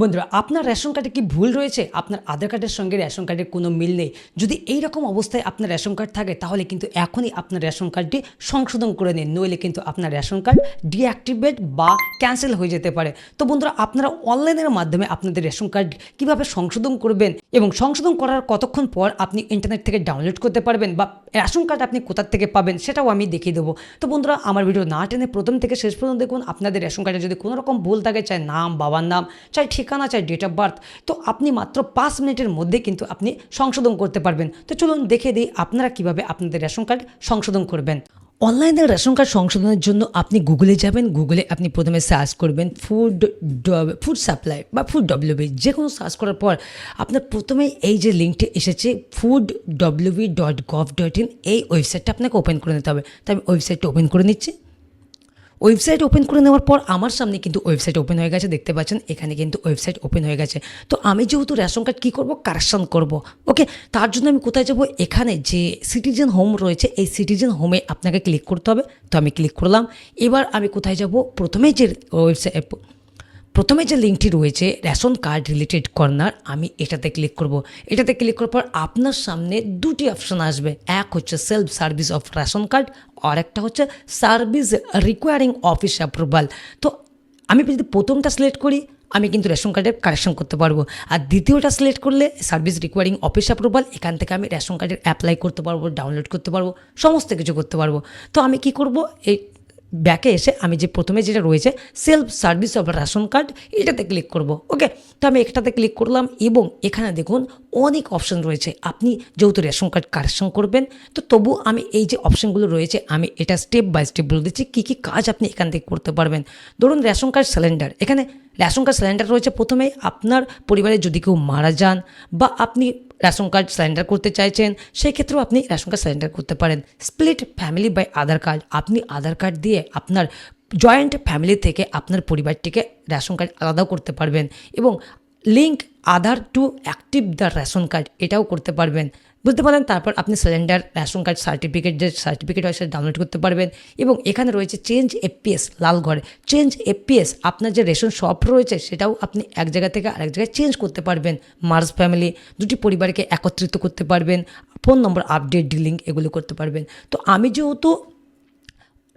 বন্ধুরা, আপনার রেশন কার্ডে কি ভুল রয়েছে? আপনার আধার কার্ডের সঙ্গে রেশন কার্ডের কোনো মিল নেই। যদি এই রকম অবস্থায় আপনার রেশন কার্ড থাকে, তাহলে কিন্তু এখনই আপনার রেশন কার্ডটি সংশোধন করে নিন, নইলে কিন্তু আপনার রেশন কার্ড ডিঅ্যাক্টিভেট বা ক্যান্সেল হয়ে যেতে পারে। তো বন্ধুরা, আপনারা অনলাইনের মাধ্যমে আপনাদের রেশন কার্ড কীভাবে সংশোধন করবেন এবং সংশোধন করার কতক্ষণ পর আপনি ইন্টারনেট থেকে ডাউনলোড করতে পারবেন বা রেশন কার্ড আপনি কোথা থেকে পাবেন সেটাও আমি দেখিয়ে দেবো। তো বন্ধুরা, আমার ভিডিও না টেনে প্রথম থেকে শেষ পর্যন্ত দেখুন। আপনাদের রেশন কার্ডে যদি কোনো রকম ভুল থাকে, চাই নাম, বাবার নাম, চাই ঠিকানা, চাই ডেট অফ বার্থ, তো আপনি মাত্র 5 মিনিটের মধ্যে কিন্তু আপনি সংশোধন করতে পারবেন। তো চলুন দেখে দিই আপনারা কিভাবে আপনাদের রেশন কার্ড সংশোধন করবেন। অনলাইনে রেশন কার্ড সংশোধনের জন্য আপনি গুগলে যাবেন। গুগলে আপনি প্রথমে সার্চ করবেন ফুড সাপ্লাই বা ফুড ডব্লিউবি, যে কোনো সার্চ করার পর আপনার প্রথমেই এই যে লিঙ্কটি এসেছে foodwb.gov.in, এই ওয়েবসাইটটা আপনাকে ওপেন করে নিতে হবে। তো আমি ওয়েবসাইটটা ওপেন করে নিচ্ছি। ওয়েবসাইট ওপেন করে নেওয়ার পর আমার সামনে কিন্তু ওয়েবসাইট ওপেন হয়ে গেছে, দেখতে পাচ্ছেন এখানে কিন্তু ওয়েবসাইট ওপেন হয়ে গেছে। তো আমি যেহেতু রেশন কার্ড কী করবো, কারেকশন করব। ওকে, তার জন্য আমি কোথায় যাব? এখানে যে সিটিজেন হোম রয়েছে, এই সিটিজেন হোমে আপনাকে ক্লিক করতে হবে। তো আমি ক্লিক করলাম। এবার আমি কোথায় যাব? প্রথমে যে লিঙ্কটি রয়েছে রেশন কার্ড রিলেটেড কর্নার, আমি এটাতে ক্লিক করব। এটাতে ক্লিক করার পর আপনার সামনে দুটি অপশন আসবে। এক হচ্ছে self service of ration card, আর একটা হচ্ছে সার্ভিস রিকোয়ারিং অফিস অ্যাপ্রুভাল। তো আমি যদি প্রথমটা সিলেক্ট করি, আমি কিন্তু রেশন কার্ডের কারেকশন করতে পারবো। আর দ্বিতীয়টা সিলেক্ট করলে সার্ভিস রিকোয়ারিং অফিস অ্যাপ্রুভাল, এখান থেকে আমি রেশন কার্ডের অ্যাপ্লাই করতে পারবো, ডাউনলোড করতে পারবো, সমস্ত কিছু করতে পারবো। তো আমি কি করব, এই ব্যাকে এসে আমি যে প্রথমে যেটা রয়েছে self service of ration card, এটাতে ক্লিক করব। ওকে, তো আমি একটাতে ক্লিক করলাম এবং এখানে দেখুন অনেক অপশন রয়েছে। আপনি যেহেতু রেশন কার্ড কারেকশন করবেন, তো তবু আমি এই যে অপশনগুলো রয়েছে আমি এটা স্টেপ বাই স্টেপ বলে দিচ্ছি কী কী কাজ আপনি এখান থেকে করতে পারবেন। ধরুন রেশন কার্ড সিলিন্ডার, এখানে রেশন কার্ড সিলিন্ডার রয়েছে। প্রথমেই আপনার পরিবারে যদি কেউ মারা যান বা আপনি রেশন কার্ড সিলিন্ডার করতে চাইছেন, সেই ক্ষেত্রেও আপনি রেশন কার্ড সিলিন্ডার করতে পারেন। Split family by Aadhaar card, আপনি আধার কার্ড দিয়ে আপনার জয়েন্ট ফ্যামিলি থেকে আপনার পরিবারটিকে রেশন কার্ড আলাদাও করতে পারবেন। এবং link Aadhaar to active the ration card, এটাও করতে পারবেন, বুঝতে পারেন। তারপর আপনি সিলিন্ডার রেশন কার্ড সার্টিফিকেট, যে সার্টিফিকেট হয় সেটা ডাউনলোড করতে পারবেন। এবং এখানে রয়েছে চেঞ্জ এপিএস, লাল ঘরে চেঞ্জ এপিএস, আপনার যে রেশন শপ রয়েছে সেটাও আপনি এক জায়গা থেকে আরেক জায়গায় চেঞ্জ করতে পারবেন। মার্জ ফ্যামিলি, দুটি পরিবারকে একত্রিত করতে পারবেন। ফোন নম্বর আপডেট, ডিলিং, এগুলো করতে পারবেন। তো আমি যেহেতু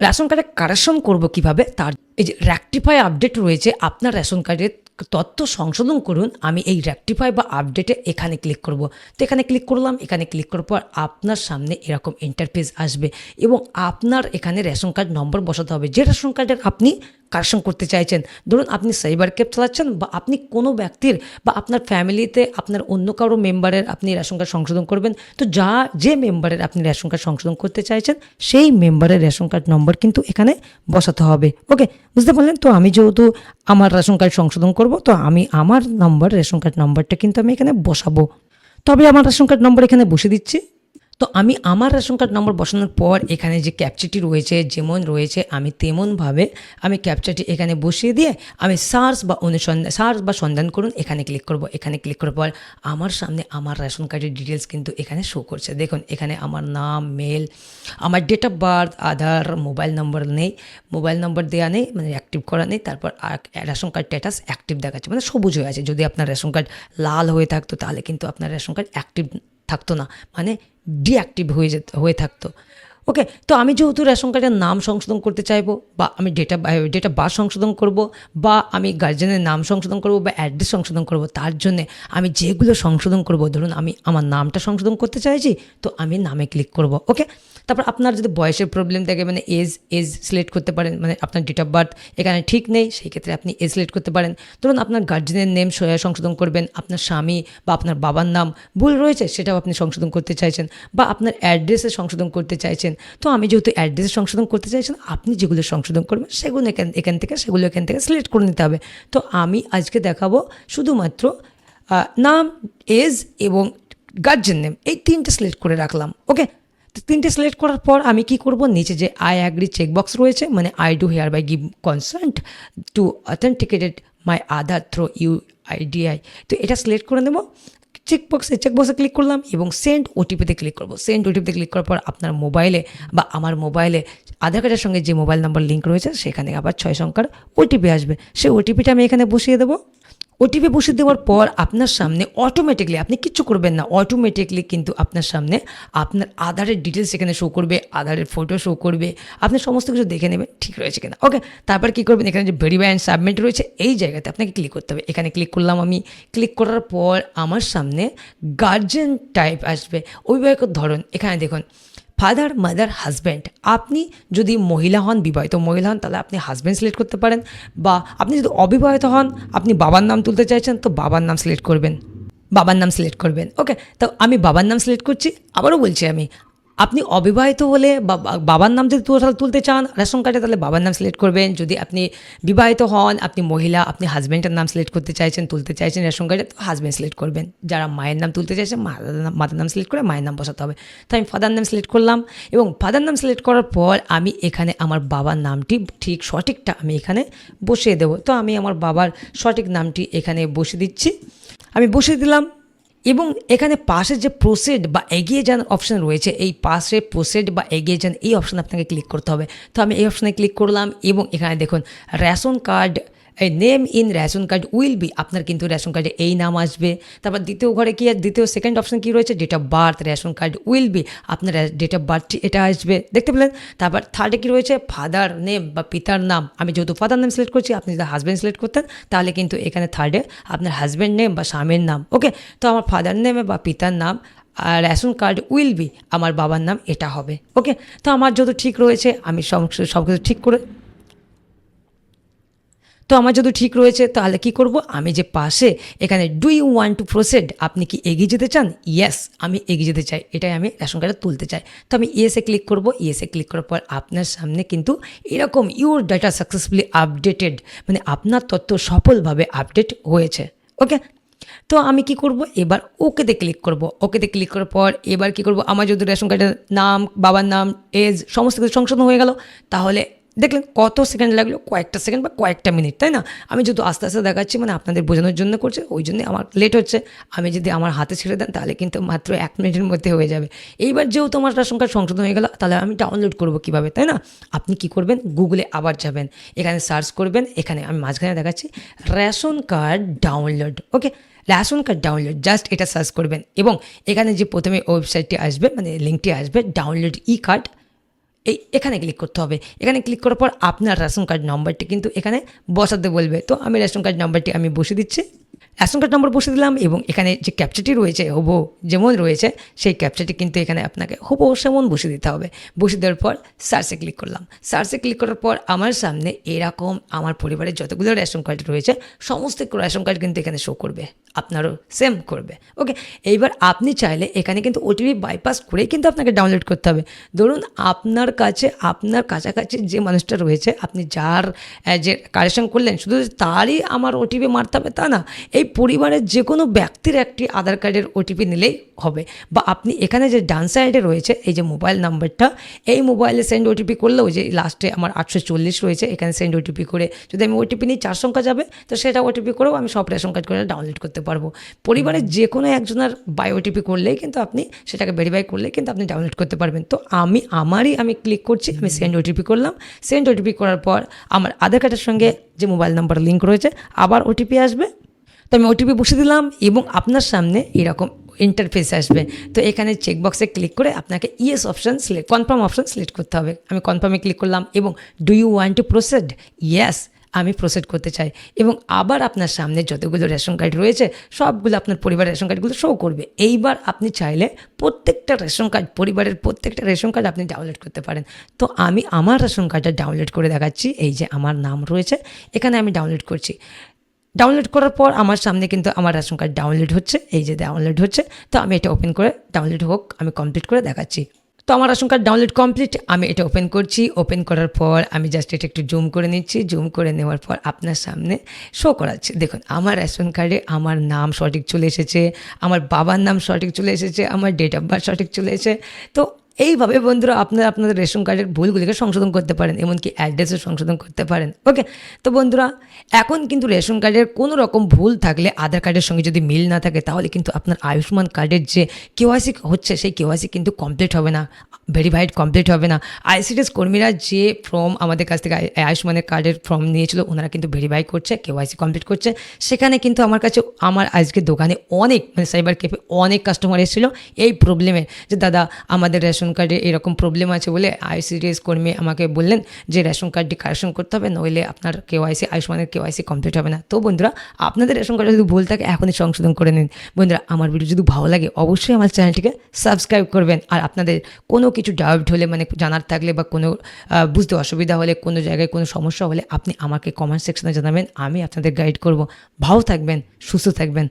রেশন কার্ডে কারেকশন করব কিভাবে, তার এই যে রেকটিফাই আপডেট রয়েছে, আপনার রেশন কার্ডের তথ্য সংশোধন করুন, আমি এই রেকটিফাই বা আপডেটে এখানে ক্লিক করব। তো এখানে ক্লিক করলাম। এখানে ক্লিক করার পর আপনার সামনে এরকম ইন্টারফেস আসবে এবং আপনার এখানে রেশন কার্ড নম্বর বসাতে হবে, যে রেশন কার্ডের আপনি কারেকশন করতে চাইছেন। ধরুন আপনি সাইবার ক্যাব চালাচ্ছেন বা আপনি কোনো ব্যক্তির বা আপনার ফ্যামিলিতে আপনার অন্য কারো মেম্বারের আপনি রেশন কার্ড সংশোধন করবেন। তো যে মেম্বারের আপনি রেশন কার্ড সংশোধন করতে চাইছেন, সেই মেম্বারের রেশন কার্ড নম্বর কিন্তু এখানে বসাতে হবে। ওকে, বুঝতে পারলেন? তো আমি যেহেতু আমার রেশন কার্ড সংশোধন করব, তো আমি আমার রেশন কার্ড নম্বরটা কিন্তু আমি এখানে বসাবো। তবে আমার রেশন কার্ড নম্বর এখানে বসে দিচ্ছি। তো আমি আমার রেশন কার্ড নম্বর বসানোর পর এখানে যে ক্যাপচাটি রয়েছে, যেমন রয়েছে আমি তেমনভাবে আমি ক্যাপচাটি এখানে বসিয়ে দিয়ে আমি সার্চ বা সন্ধান করুন, এখানে ক্লিক করব। এখানে ক্লিক করার পর আমার সামনে আমার রেশন কার্ডের ডিটেলস কিন্তু এখানে শো করছে। দেখুন এখানে আমার নাম, মেল, আমার date of birth, Aadhaar, mobile number নেই, মোবাইল নম্বর দেওয়া নেই, মানে অ্যাক্টিভ করা নেই। তারপর রেশন কার্ড স্ট্যাটাস অ্যাক্টিভ দেখাচ্ছে, মানে সবুজ হয়ে আছে। যদি আপনার রেশন কার্ড লাল হয়ে থাকতো তাহলে কিন্তু আপনার রেশন কার্ড অ্যাক্টিভ থাকতো না, মানে ডিঅ্যাক্টিভ হয়ে থাকতো। ওকে, তো আমি যেহেতু রেশন কার্ডের নাম সংশোধন করতে চাইবো, বা আমি ডেট অফ বার্থ সংশোধন করব, বা আমি গার্জেনের নাম সংশোধন করব, বা অ্যাড্রেস সংশোধন করব, তার জন্যে আমি যেগুলো সংশোধন করব, ধরুন আমি আমার নামটা সংশোধন করতে চাইছি, তো আমি নামে ক্লিক করব। ওকে, তারপর আপনার যদি বয়সের প্রবলেম থাকে, মানে এজ সিলেক্ট করতে পারেন, মানে আপনার ডেট অফ বার্থ এখানে ঠিক নেই, সেই ক্ষেত্রে আপনি এজ সিলেক্ট করতে পারেন। ধরুন আপনার গার্জেনের নেম সংশোধন করবেন, আপনার স্বামী বা আপনার বাবার নাম ভুল রয়েছে সেটাও আপনি সংশোধন করতে চাইছেন, বা আপনার অ্যাড্রেসে সংশোধন করতে চাইছেন। তো আমি যেহেতু অ্যাড্রেসে সংশোধন করতে চাইছেন, আপনি যেগুলো সংশোধন করবেন সেগুলো এখান থেকে সিলেক্ট করে নিতে হবে। তো আমি আজকে দেখাবো শুধুমাত্র নাম, এজ এবং গার্জেন নেম, এই তিনটে সিলেক্ট করে রাখলাম। ওকে, তো তিনটে সিলেক্ট করার পর আমি কি করব, নিচে যে আই অ্যাগ্রি চেকবক্স রয়েছে, মানে I do hereby give consent to authenticated my Aadhaar through UIDI, তো এটা সিলেক্ট করে নেব। চেকবক্সে ক্লিক করলাম এবং সেন্ড ওটিপিতে ক্লিক করব। সেন্ড ওটিপিতে ক্লিক করার পর আপনার মোবাইলে বা আমার মোবাইলে আধার কার্ডের সঙ্গে যে মোবাইল নাম্বার লিঙ্ক রয়েছে সেখানে আবার 6 সংখ্যার ওটিপি আসবে। সেই ওটিপিটা আমি এখানে বসিয়ে দেবো। ওটিপি বসিয়ে দেওয়ার পর আপনার সামনে অটোমেটিকলি, আপনি কিচ্ছু করবেন না, অটোমেটিকলি কিন্তু আপনার সামনে আপনার আধারের ডিটেলস এখানে শো করবে, আধারের ফটো শো করবে, আপনি সমস্ত কিছু দেখে নেবেন ঠিক রয়েছে কিনা। ওকে, তারপর কী করবেন, এখানে যে ভেরিফাই অ্যান্ড সাবমিট রয়েছে এই জায়গাতে আপনাকে ক্লিক করতে হবে। এখানে ক্লিক করলাম আমি, ক্লিক করার পর আমার সামনে গার্জেন টাইপ আসবে, অভিভাবকের ধরন। এখানে দেখুন ফাদার, মাদার, হাজব্যান্ড। আপনি যদি মহিলা হন, বিবাহিত মহিলা হন, তাহলে আপনি হাজব্যান্ড সিলেক্ট করতে পারেন, বা আপনি যদি অবিবাহিত হন, আপনি বাবার নাম তুলতে চাইছেন, তো বাবার নাম সিলেক্ট করবেন, বাবার নাম সিলেক্ট করবেন। ওকে, তো আমি বাবার নাম সিলেক্ট করছি। আবারও বলছি আমি, আপনি অবিবাহিত হলে বা বাবার নাম যদি তুলতে চান রেশন কার্ডে, তাহলে বাবার নাম সিলেক্ট করবেন। যদি আপনি বিবাহিত হন, আপনি মহিলা, আপনি হাজব্যান্ডের নাম সিলেক্ট করতে চাইছেন, তুলতে চাইছেন রেশন কার্ডে, তো হাজব্যান্ড সিলেক্ট করবেন। যারা মায়ের নাম তুলতে চাইছেন, মাতার নাম সিলেক্ট করে মায়ের নাম বসাতে হবে। তো আমি ফাদার নাম সিলেক্ট করলাম, এবং ফাদার নাম সিলেক্ট করার পর আমি এখানে আমার বাবার নামটি ঠিক সঠিকটা আমি এখানে বসিয়ে দেবো। তো আমি আমার বাবার সঠিক নামটি এখানে বসিয়ে দিচ্ছি, আমি বসিয়ে দিলাম। এবং এখানে পাশে যে প্রোসিড বা এগিয়ে যান অপশান রয়েছে, এই পাশে প্রোসিড বা এগিয়ে যান এই অপশানে আপনাকে ক্লিক করতে হবে। তো আমি এই অপশানে ক্লিক করলাম, এবং এখানে দেখুন রেশন কার্ড, এই name in ration card will be, আপনার কিন্তু রেশন কার্ডে এই নাম আসবে। তারপর দ্বিতীয় ঘরে কি, দ্বিতীয় সেকেন্ড অপশান কী রয়েছে, date of birth, ration card will be, আপনার ডেট অফ বার্থটি এটা আসবে, দেখতে পেলেন। তারপর থার্ডে কী রয়েছে, ফাদার নেম বা পিতার নাম। আমি যেহেতু ফাদার নেম সিলেক্ট করছি, আপনি যদি হাজব্যান্ড সিলেক্ট করতেন তাহলে কিন্তু এখানে থার্ডে আপনার হাজব্যান্ড নেম বা স্বামীর নাম। ওকে, তো আমার ফাদার নেমে বা পিতার নাম, আর রেশন কার্ড উইল বি আমার বাবার নাম এটা হবে। ওকে, তো আমার যত ঠিক রয়েছে আমি সব কিছু ঠিক করে, তো আমার যদি ঠিক রয়েছে তাহলে কি করব, আমি যে পাশে এখানে do you want to proceed, আপনি কি এগিয়ে যেতে চান, ইয়েস আমি এগিয়ে যেতে চাই, এটাই আমি রেশন কার্ডে তুলতে চাই। তো আমি ইয়েসে ক্লিক করব। ইয়েসে ক্লিক করার পর আপনার সামনে কিন্তু এরকম ইউর ডাটা সাকসেসফুলি আপডেটেড, মানে আপনার তথ্য সফলভাবে আপডেট হয়েছে। ওকে, তো আমি কি করব, এবার ওকেতে ক্লিক করব। ওকেতে ক্লিক করার পর এবার কি করব, আমার যদি রেশন কার্ডের নাম, বাবার নাম, এজ সমস্ত কিছু সংশোধন হয়ে গেল। তাহলে দেখলেন কত সেকেন্ড লাগলো, কয়েকটা সেকেন্ড বা কয়েকটা মিনিট, তাই না? আমি যেহেতু আস্তে আস্তে দেখাচ্ছি, মানে আপনাদের বোঝানোর জন্য করছে, ওই জন্যই আমার লেট হচ্ছে। আমি যদি আমার হাতে ছেড়ে দেন তাহলে কিন্তু মাত্র 1 মিনিটের মধ্যে হয়ে যাবে। এইবার যেহেতু আমার রেশন কার্ড সংশোধন হয়ে গেল, তাহলে আমি ডাউনলোড করব কীভাবে, তাই না? আপনি কি করবেন, গুগলে আবার যাবেন, এখানে সার্চ করবেন, এখানে আমি মাঝখানে দেখাচ্ছি রেশন কার্ড ডাউনলোড। ওকে, রেশন কার্ড ডাউনলোড, জাস্ট এটা সার্চ করবেন, এবং এখানে যে প্রথমে ওয়েবসাইটটি আসবে, মানে লিঙ্কটি আসবে ডাউনলোড ই কার্ড, এখানে ক্লিক করতে হবে। এখানে ক্লিক করার পর আপনার রেশন কার্ড নম্বরটি কিন্তু এখানে বসাতে বলবে। তো আমি রেশন কার্ড নম্বরটি আমি বসে দিচ্ছি, রেশন কার্ড নম্বর বসে দিলাম, এবং এখানে যে ক্যাপচাটি রয়েছে হুবহু যেমন রয়েছে, সেই ক্যাপচাটি কিন্তু এখানে আপনাকে হুবহু সেমন বসে দিতে হবে। বসে দেওয়ার পর সার্চে ক্লিক করলাম। সার্চে ক্লিক করার পর আমার সামনে এরকম আমার পরিবারের যতগুলো রেশন কার্ড রয়েছে সমস্ত রেশন কার্ড কিন্তু এখানে শো করবে, আপনারও সেম করবে। ওকে, এইবার আপনি চাইলে এখানে কিন্তু ওটিপি বাইপাস করেই কিন্তু আপনাকে ডাউনলোড করতে হবে। ধরুন আপনার কাছে, আপনার কাছাকাছি যে মানুষটা রয়েছে, আপনি যার যে কারেকশন করলেন শুধু তারই আমার ওটিপি মারতে হবে তা না, এই পরিবারের যে কোনো ব্যক্তির একটি আধার কার্ডের ওটিপি নিলেই হবে। বা আপনি এখানে যে ডান সাইডে রয়েছে এই যে মোবাইল নাম্বারটা, এই মোবাইলে সেন্ড ওটিপি করলেও, যে লাস্টে আমার 840 রয়েছে, এখানে সেন্ড ওটিপি করে যদি আমি ওটিপি নিই 4 সংখ্যা যাবে, তো সেটা ওটিপি করেও আমি সব রেশন কার্ড করে ডাউনলোড করতে পারবো। পরিবারের যে কোনো একজনের বাই ওটিপি করলেই কিন্তু আপনি সেটাকে ভেরিফাই করলেই কিন্তু আপনি ডাউনলোড করতে পারবেন। তো আমি ক্লিক করছি, আমি সেন্ড ওটিপি করলাম। সেন্ড ওটিপি করার পর আমার আধার কার্ডের সঙ্গে যে মোবাইল নাম্বার লিঙ্ক রয়েছে আবার ওটিপি আসবে। তো আমি ওটিপি বসে দিলাম, এবং আপনার সামনে এরকম ইন্টারফেস আসবে। তো এখানে চেকবক্সে ক্লিক করে আপনাকে yes option select, confirm option select করতে হবে। আমি কনফার্মে ক্লিক করলাম, এবং do you want to proceed, yes আমি প্রোসিড করতে চাই। এবং আবার আপনার সামনে যতগুলো রেশন কার্ড রয়েছে সবগুলো আপনার পরিবারের রেশন কার্ডগুলো শো করবে। এইবার আপনি চাইলে প্রত্যেকটা রেশন কার্ড, পরিবারের প্রত্যেকটা রেশন কার্ড আপনি ডাউনলোড করতে পারেন। তো আমি আমার রেশন কার্ডটা ডাউনলোড করে দেখাচ্ছি। এই যে আমার নাম রয়েছে, এখানে আমি ডাউনলোড করছি। ডাউনলোড করার পর আমার সামনে কিন্তু আমার রেশন কার্ড ডাউনলোড হচ্ছে, এই যে ডাউনলোড হচ্ছে। তো আমি এটা ওপেন করে, ডাউনলোড হোক, আমি কমপ্লিট করে দেখাচ্ছি। তো আমার রেশন কার্ড ডাউনলোড কমপ্লিট, আমি এটা ওপেন করছি। ওপেন করার পর আমি জাস্ট এটা একটু জুম করে নিচ্ছি। জুম করে নেওয়ার পর আপনার সামনে শো করাচ্ছে। দেখুন আমার রেশন কার্ডে আমার নাম সঠিক চলে এসেছে, আমার বাবার নাম সঠিক চলে এসেছে, আমার ডেট অফ বার্থ সঠিক চলে এসেছে। তো এইভাবে বন্ধুরা আপনারা আপনাদের রেশন কার্ডের ভুলগুলিকে সংশোধন করতে পারেন, এমনকি অ্যাড্রেসও সংশোধন করতে পারেন। ওকে, তো বন্ধুরা এখন কিন্তু রেশন কার্ডের কোনো রকম ভুল থাকলে, আধার কার্ডের সঙ্গে যদি মিল না থাকে, তাহলে কিন্তু আপনার আয়ুষ্মান কার্ডের যে কেওয়াইসি হচ্ছে সেই কেওয়াইসি কিন্তু কমপ্লিট হবে না, ভেরিফাইড কমপ্লিট হবে না। আইসিডিএস কর্মীরা যে ফর্ম আমাদের কাছ থেকে আয়ুষ্মানের কার্ডের ফর্ম নিয়েছিল, ওনারা কিন্তু ভেরিফাই করছে, কেওয়াইসি কমপ্লিট করছে। সেখানে কিন্তু আমার কাছে আমার আজকে দোকানে অনেক সাইবার ক্যাফে অনেক কাস্টমার এসেছিলো এই প্রবলেমে, যে দাদা আমাদের রেশন কার্ডে এরকম প্রবলেম আছে বলে আইসিডিএস কর্মী আমাকে বললেন যে রেশন কার্ডটি কারেকশন করতে হবে, নইলে আপনার কেওয়াইসি আয়ুষ্মানের কেওয়াইসি কমপ্লিট হবে না। তো বন্ধুরা আপনাদের রেশন কার্ডে যদি ভুল থাকে এখনই সংশোধন করে নিন। বন্ধুরা আমার ভিডিও যদি ভালো লাগে অবশ্যই আমার চ্যানেলটিকে সাবস্ক্রাইব করবেন। আর আপনাদের কোনো কিছু ডাউট হলে, মানে জানার থাকলে বা কোনো বুঝতে অসুবিধা হলে, কোনো জায়গায় কোনো সমস্যা হলে আপনি আমাকে কমেন্ট সেকশনে জানাবেন, আমি আপনাদের গাইড করব। ভালো থাকবেন, সুস্থ থাকবেন।